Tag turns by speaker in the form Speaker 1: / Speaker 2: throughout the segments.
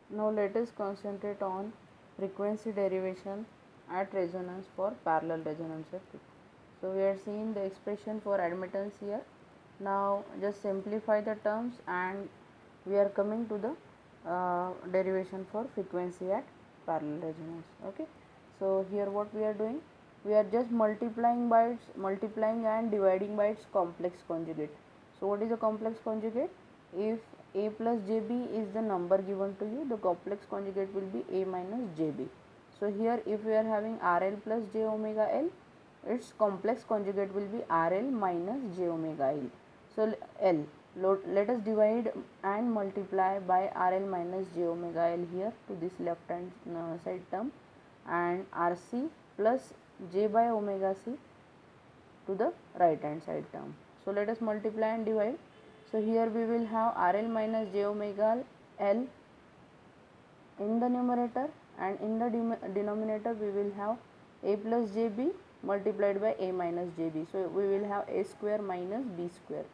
Speaker 1: Now let us concentrate on frequency derivation at resonance for parallel resonance circuit. So we are seeing the expression for admittance here. Now just simplify the terms and we are coming to the derivation for frequency at parallel resonance. Okay. So here what we are doing, we are just multiplying and dividing by its complex conjugate. So what is a complex conjugate? If a plus jb is the number given to you, the complex conjugate will be a minus jb. So here if we are having rl plus j omega l, its complex conjugate will be rl minus j omega l. So l, let us divide and multiply by rl minus j omega l here to this left hand side term, and rc plus j by omega c to the right hand side term. So let us multiply and divide. So here we will have rl minus j omega l in the numerator, and in the denominator we will have a plus jb multiplied by a minus jb. So we will have a square minus b square.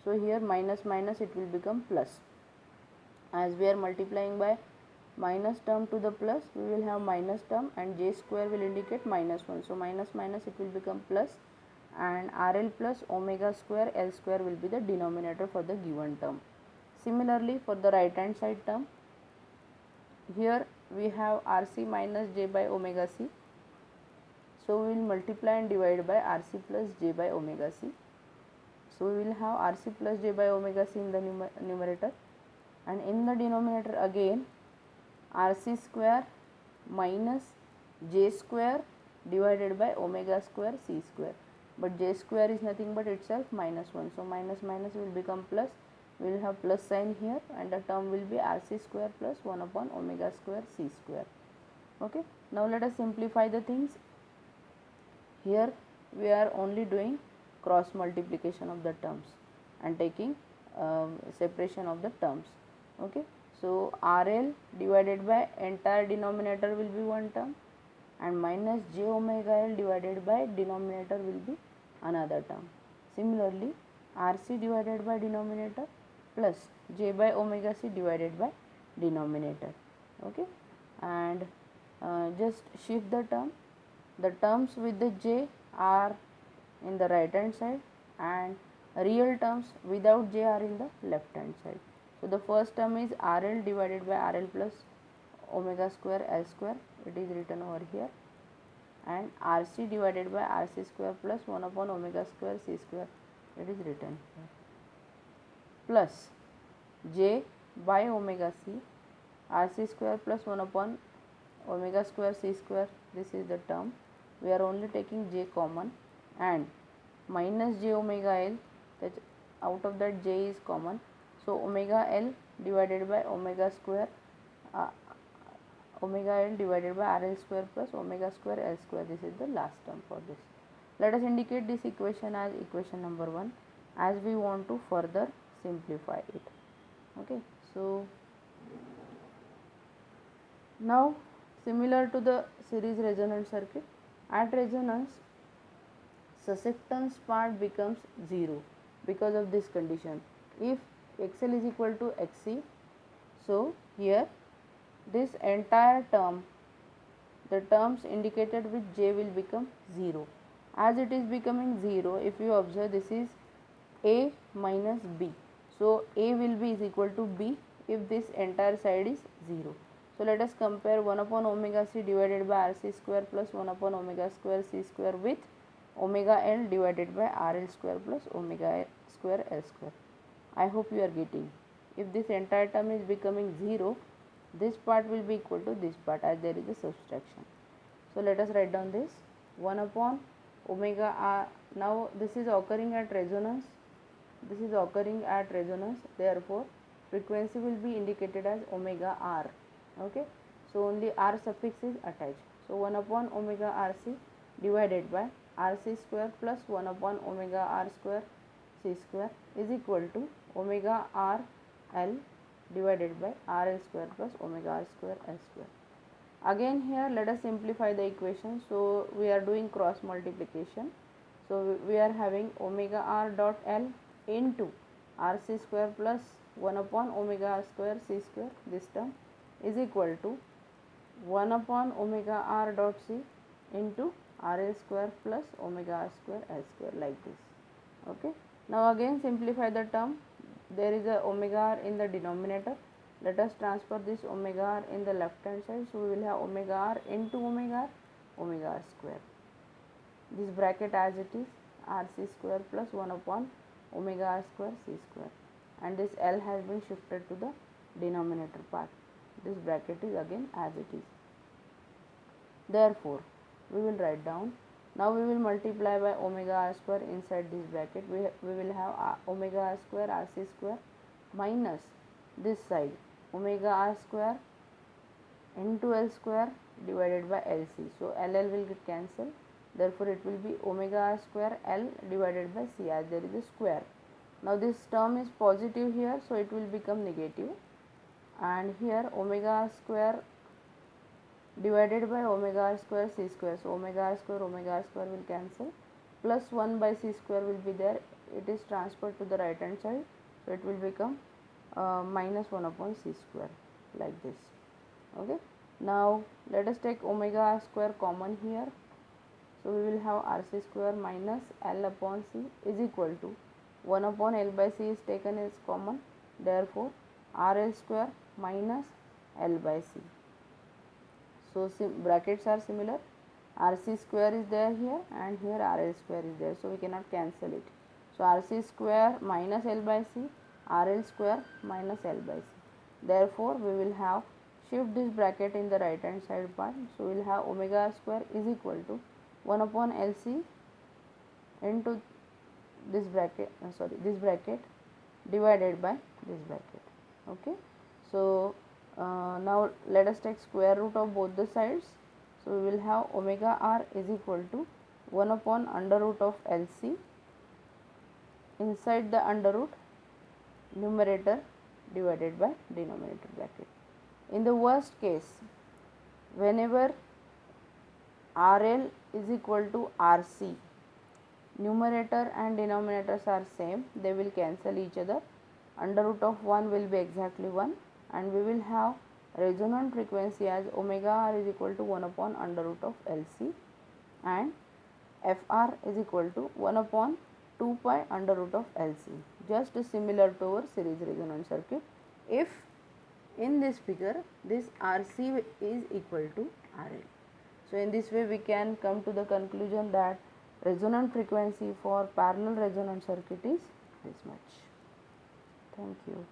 Speaker 1: So here minus minus it will become plus. As we are multiplying by minus term to the plus, we will have minus term, and j square will indicate minus 1. So minus minus it will become plus, and rl plus omega square l square will be the denominator for the given term. Similarly for the right hand side term, here we have rc minus j by omega c. So we will multiply and divide by rc plus j by omega c. So we will have rc plus j by omega c in the numerator, and in the denominator again rc square minus j square divided by omega square c square, but j square is nothing but itself minus 1. So minus minus will become plus, we will have plus sign here, and the term will be rc square plus 1 upon omega square c square. Okay, now let us simplify the things. Here we are only doing cross multiplication of the terms and taking separation of the terms. Okay, so rl divided by entire denominator will be one term, and minus j omega l divided by denominator will be another term. Similarly rc divided by denominator plus j by omega c divided by denominator. Okay, and just shift the term. The terms with the j are in the right hand side, and real terms without j are in the left hand side. So the first term is rl divided by rl plus omega square l square, it is written over here, and rc divided by rc square plus 1 upon omega square c square, it is written here, plus j by omega c rc square plus 1 upon omega square c square, this is the term, we are only taking j common, and minus j omega l, that out of that j is common. So omega l divided by omega square omega l divided by rl square plus omega square l square, this is the last term for this. Let us indicate this equation as equation number 1, as we want to further simplify it. Okay, so now similar to the series resonant circuit, at resonance susceptance part becomes 0 because of this condition. If XL is equal to XC, so here this entire term, the terms indicated with J will become 0. As it is becoming 0, if you observe, this is A minus B. So A will be is equal to B if this entire side is 0. So let us compare 1 upon omega c divided by rc square plus 1 upon omega square c square with omega l divided by rl square plus omega square l square. I hope you are getting. If this entire term is becoming 0, this part will be equal to this part, as there is a subtraction. So let us write down this 1 upon omega r. Now this is occurring at resonance. This is occurring at resonance. Therefore, frequency will be indicated as omega r. Okay. So only r suffix is attached. So 1 upon omega rc divided by rc square plus 1 upon omega r square c square is equal to omega r l divided by rl square plus omega r square l square. Again here let us simplify the equation. So we are doing cross multiplication. So we are having omega r dot l into rc square plus 1 upon omega r square c square, this term, is equal to 1 upon omega r dot c into RL square plus omega r square L square, like this. Okay. Now again simplify the term. There is a omega r in the denominator. Let us transfer this omega r in the left hand side. So we will have omega r into omega r square. This bracket as it is, rc square plus 1 upon omega r square c square, and this L has been shifted to the denominator part. This bracket is again as it is. Therefore, we will write down. Now we will multiply by omega r square inside this bracket. We will have omega r square rc square minus this side omega r square into L square divided by LC. So LL will get cancelled. Therefore, it will be omega r square L divided by C, as there is a square. Now this term is positive here, so it will become negative, and here omega r square divided by omega r square c square. So omega r square will cancel, plus 1 by c square will be there. It is transferred to the right hand side, so it will become minus 1 upon c square, like this. Okay. Now let us take omega r square common here. So we will have rc square minus L upon c is equal to 1 upon L by c is taken as common. Therefore, RL square minus L by c. So brackets are similar. RC square is there here, and here RL square is there. So we cannot cancel it. So RC square minus L by c, RL square minus L by c. Therefore, we will have shift this bracket in the right hand side part. So we will have omega r square is equal to 1 upon LC into this bracket, this bracket divided by this bracket. Okay. So now let us take square root of both the sides. So we will have omega r is equal to 1 upon under root of LC inside the under root numerator divided by denominator bracket. In the worst case, whenever RL is equal to RC, numerator and denominators are same, they will cancel each other. Under root of 1 will be exactly 1, and we will have resonant frequency as omega r is equal to 1 upon under root of LC, and Fr is equal to 1 upon 2 pi under root of LC, just similar to our series resonance circuit. If in this figure this RC is equal to RL. So in this way we can come to the conclusion that resonant frequency for parallel resonance circuit is this much. Thank you.